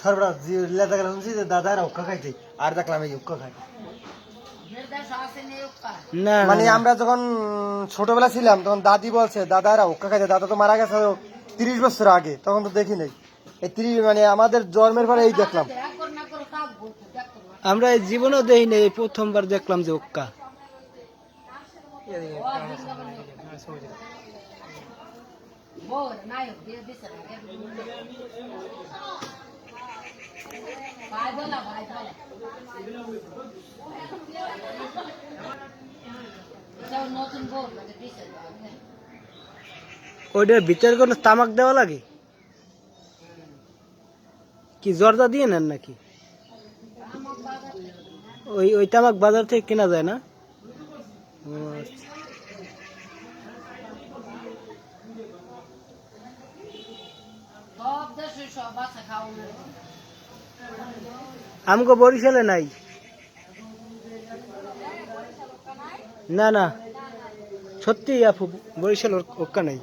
সর্বরা লেদা গেল শুনছি যে দাদারা উক্কা খাইছে আর দেখলাম এই উক্কা খাই না মানে আমরা যখন ছোটবেলা ছিলাম তখন দাদি বলছে দাদারা উক্কা খাইছে, দাদা তো মারা গেছে 30 বছর আগে, তখন তো দেখি নাই। এই 30 মানে আমাদের জন্মের পরে এই দেখলাম। আমরা এই জীবনেও দেখি না, এই প্রথমবার দেখলাম যে উক্কা। ওইটার ভিতরে কোনো তামাক দেওয়া লাগে কি, জর্দা দিয়ে নেন নাকি? ওই ওই তামাক বাজার থেকে কেনা যায় না? ও আচ্ছা। আমগো বরিশালে নাই। না না, সত্যি আপু বরিশাল ওক্কা নাই।